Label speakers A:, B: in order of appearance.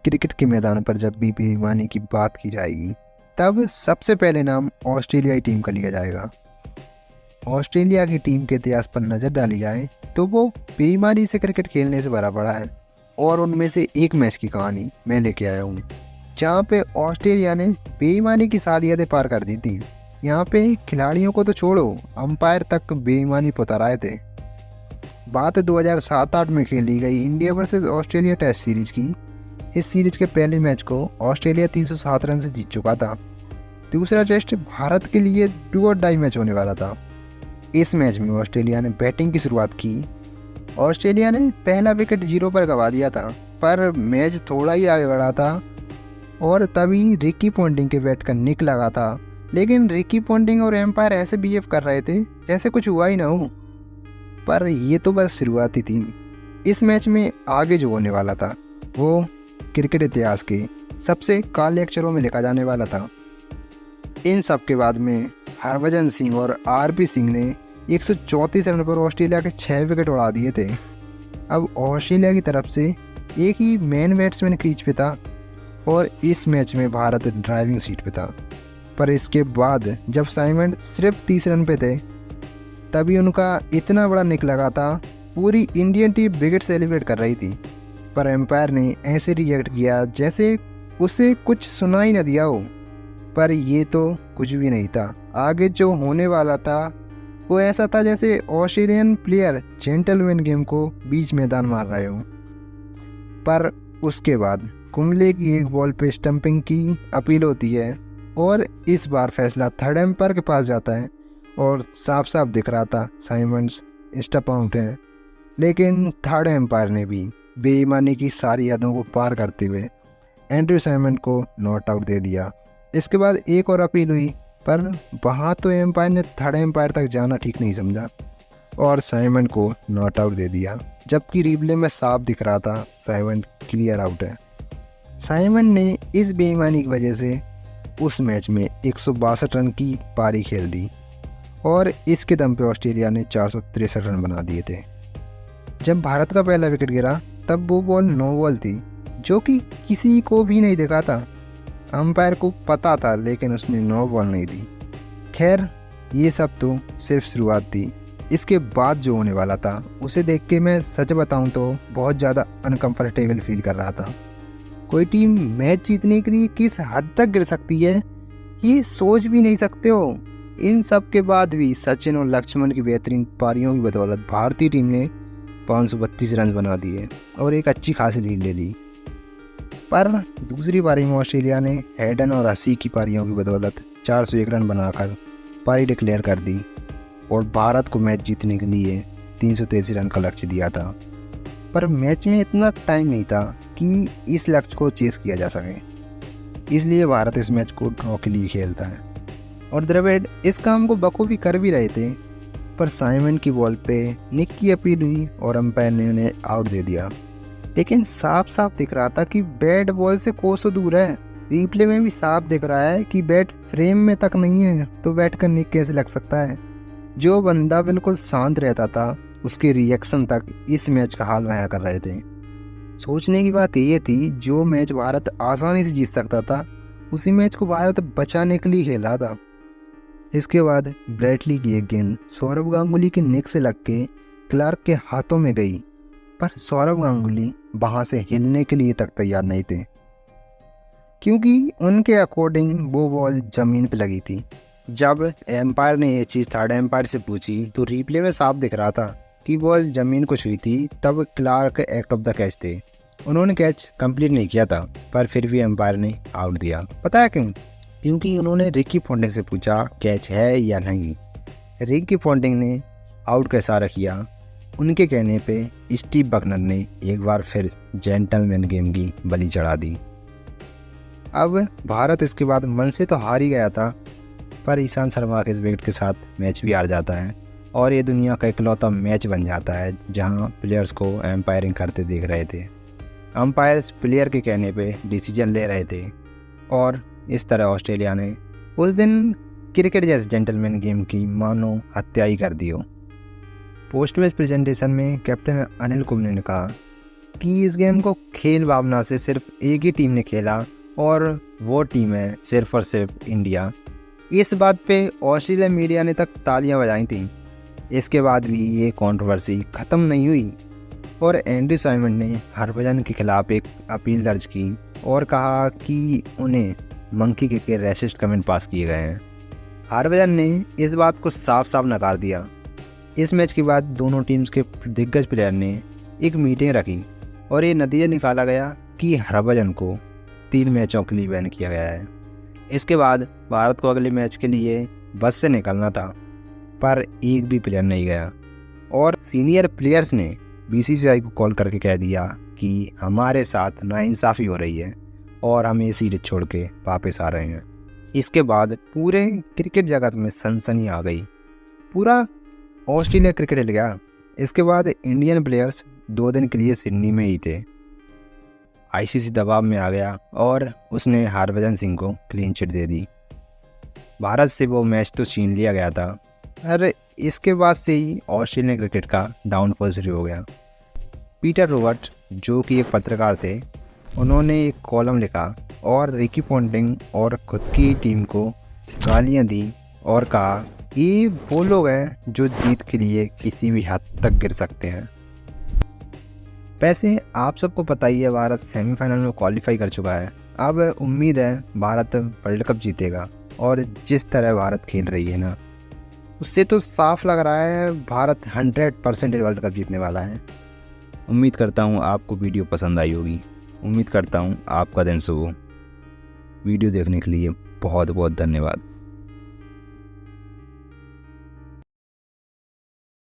A: Cricket के मैदान पर जब भी बेईमानी की बात की जाएगी तब सबसे पहले नाम ऑस्ट्रेलियाई टीम का लिया जाएगा। ऑस्ट्रेलिया की टीम के इतिहास पर नज़र डाली जाए तो वो बेईमानी से क्रिकेट खेलने से भरा पड़ा है और उनमें से एक मैच की कहानी मैं लेके आया हूँ जहाँ पे ऑस्ट्रेलिया ने बेईमानी की सारी हदें पार कर दी थी। यहाँ पे खिलाड़ियों को तो छोड़ो, अंपायर तक बेईमानी पुतराए थे। बात 2007-8 में खेली गई India versus Australia test series की। इस सीरीज के पहले मैच को ऑस्ट्रेलिया 307 रन से जीत चुका था। दूसरा टेस्ट भारत के लिए डू और डाई मैच होने वाला था। इस मैच में ऑस्ट्रेलिया ने बैटिंग की शुरुआत की। ऑस्ट्रेलिया ने पहला विकेट 0 पर गंवा दिया था, पर मैच थोड़ा ही आगे बढ़ा था और तभी रिकी पॉन्टिंग के बैट का निक लगा था। लेकिन रिकी पॉन्टिंग और एम्पायर ऐसे बिहेव कर रहे थे जैसे कुछ हुआ ही ना हो। पर ये तो बस शुरुआती थी। इस मैच में आगे जो होने वाला था वो क्रिकेट इतिहास के सबसे काले अक्षरों में लिखा जाने वाला था। इन सब के बाद में हरभजन सिंह और आरपी सिंह ने 134 रन पर ऑस्ट्रेलिया के 6 विकेट उड़ा दिए थे। अब ऑस्ट्रेलिया की तरफ से एक ही मेन बैट्समैन क्रीज पे था और इस मैच में भारत ड्राइविंग सीट पे था। पर इसके बाद जब साइमंड सिर्फ 30 रन पे थे तभी उनका इतना बड़ा निक लगा था। पूरी इंडियन टीम विकेट सेलिब्रेट कर रही थी, पर एम्पायर ने ऐसे रिएक्ट किया जैसे उसे कुछ सुना ही न दिया हो। पर ये तो कुछ भी नहीं था। आगे जो होने वाला था वो ऐसा था जैसे ऑस्ट्रेलियन प्लेयर जेंटलमैन गेम को बीच मैदान मार रहे हो। पर उसके बाद कुंबले की एक बॉल पे स्टंपिंग की अपील होती है और इस बार फैसला थर्ड एम्पायर के पास जाता है और साफ साफ दिख रहा था साइमंड्स स्टंप आउट है। लेकिन थर्ड एम्पायर ने भी बेईमानी की सारी हदों को पार करते हुए एंड्रयू साइमंड को नॉट आउट दे दिया। इसके बाद एक और अपील हुई, पर वहाँ तो एम्पायर ने थर्ड एम्पायर तक जाना ठीक नहीं समझा और साइमंड को नॉट आउट दे दिया, जबकि रिप्ले में साफ दिख रहा था साइमंड क्लियर आउट है। साइमंड ने इस बेईमानी की वजह से उस मैच में 162 रन की पारी खेल दी और इसके दम पे ऑस्ट्रेलिया ने 463 रन बना दिए थे। जब भारत का पहला विकेट गिरा तब वो बॉल नो बॉल थी, जो कि किसी को भी नहीं देखा था। अंपायर को पता था लेकिन उसने नो बॉल नहीं दी। खैर, ये सब तो सिर्फ शुरुआत थी। इसके बाद जो होने वाला था उसे देख के मैं सच बताऊं तो बहुत ज़्यादा अनकंफर्टेबल फील कर रहा था। कोई टीम मैच जीतने के लिए किस हद तक गिर सकती है ये सोच भी नहीं सकते हो। इन सब के बाद भी सचिन और लक्ष्मण की बेहतरीन पारियों की बदौलत भारतीय टीम ने 532 रन बना दिए और एक अच्छी खासी लीड ले ली। पर दूसरी पारी में ऑस्ट्रेलिया ने हेडन और हसी की पारियों की बदौलत 401 रन बनाकर पारी डिक्लेयर कर दी और भारत को मैच जीतने के लिए 383 रन का लक्ष्य दिया था। पर मैच में इतना टाइम नहीं था कि इस लक्ष्य को चेस किया जा सके, इसलिए भारत इस मैच को ड्रॉ के लिए खेलता है और द्रविड़ इस काम को बखूबी कर भी रहे थे। पर साइमंड की बॉल पे निक की अपील हुई और अंपायर ने उन्हें आउट दे दिया। लेकिन साफ साफ दिख रहा था कि बैट बॉल से कोसों दूर है। रिप्ले में भी साफ दिख रहा है कि बैट फ्रेम में तक नहीं है तो बैट का निक कैसे लग सकता है। जो बंदा बिल्कुल शांत रहता था उसके रिएक्शन तक इस मैच का हाल बयां कर रहे थे। सोचने की बात ये थी, जो मैच भारत आसानी से जीत सकता था उसी मैच को भारत बचाने के लिए खेल रहा था। इसके बाद ब्रैडली की एक गेंद सौरव गांगुली के निक से लग के क्लार्क के हाथों में गई, पर सौरव गांगुली वहां से हिलने के लिए तक तैयार नहीं थे, क्योंकि उनके अकॉर्डिंग वो बॉल जमीन पे लगी थी। जब एम्पायर ने ये चीज़ थर्ड एम्पायर से पूछी तो रिप्ले में साफ दिख रहा था कि बॉल जमीन को छुई थी। तब Clarke act of the catch थे, उन्होंने कैच कंप्लीट नहीं किया था, पर फिर भी एम्पायर ने आउट दिया। पता है क्यों? क्योंकि उन्होंने रिकी पॉन्टिंग से पूछा कैच है या नहीं। रिकी पॉन्टिंग ने आउट का इशारा किया। उनके कहने पे स्टीव बकनर ने एक बार फिर जेंटलमैन गेम की बलि चढ़ा दी। अब भारत इसके बाद मन से तो हार ही गया था, पर ईशांत शर्मा के इस विकेट के साथ मैच भी हार जाता है और ये दुनिया का इकलौता मैच बन जाता है जहां प्लेयर्स को एम्पायरिंग करते देख रहे थे। अंपायर्स प्लेयर के कहने पे डिसीजन ले रहे थे और इस तरह ऑस्ट्रेलिया ने उस दिन क्रिकेट जैसे जेंटलमैन गेम की मानो हत्या ही कर दी हो। पोस्ट मैच प्रेजेंटेशन में कैप्टन अनिल कुंबले ने कहा, कि इस गेम को खेल भावना से सिर्फ एक ही टीम ने खेला और वो टीम है सिर्फ और सिर्फ इंडिया। इस बात पे ऑस्ट्रेलिया मीडिया ने तक तालियां बजाई थी। इसके बाद भी ये कंट्रोवर्सी ख़त्म नहीं हुई और एंडी साइमन ने हरभजन के खिलाफ एक अपील दर्ज की और कहा कि उन्हें मंकी के रेसिस्ट कमेंट पास किए गए हैं। हरभजन ने इस बात को साफ साफ नकार दिया। इस मैच के बाद दोनों टीम्स के दिग्गज प्लेयर ने एक मीटिंग रखी और ये नतीजा निकाला गया कि हरभजन को 3 मैचों के लिए बैन किया गया है। इसके बाद भारत को अगले मैच के लिए बस से निकलना था, पर एक भी प्लेयर नहीं गया और सीनियर प्लेयर्स ने बीसीसीआई को कॉल करके कह दिया कि हमारे साथ नाइंसाफ़ी हो रही है और हम ये सीरीज छोड़ के वापस आ रहे हैं। इसके बाद पूरे क्रिकेट जगत में सनसनी आ गई, पूरा ऑस्ट्रेलिया क्रिकेट हिल गया। इसके बाद इंडियन प्लेयर्स 2 दिन के लिए सिडनी में ही थे। आईसीसी दबाव में आ गया और उसने हरभजन सिंह को क्लीन चिट दे दी। भारत से वो मैच तो छीन लिया गया था। अरे इसके बाद से ही ऑस्ट्रेलियन क्रिकेट का डाउनफॉल शुरू हो गया। पीटर रोबर्ट जो कि एक पत्रकार थे, उन्होंने एक कॉलम लिखा और रिकी पॉन्टिंग और खुद की टीम को गालियां दी और कहा कि वो लोग हैं जो जीत के लिए किसी भी हद तक गिर सकते हैं। वैसे आप सबको पता ही है भारत सेमीफाइनल में क्वालिफाई कर चुका है। अब उम्मीद है भारत वर्ल्ड कप जीतेगा और जिस तरह भारत खेल रही है ना, उससे तो साफ लग रहा है भारत 100% वर्ल्ड कप जीतने वाला है। उम्मीद करता हूँ आपको वीडियो पसंद आई होगी। उम्मीद करता हूँ आपका दिन शुभ हो। वीडियो देखने के लिए बहुत बहुत धन्यवाद।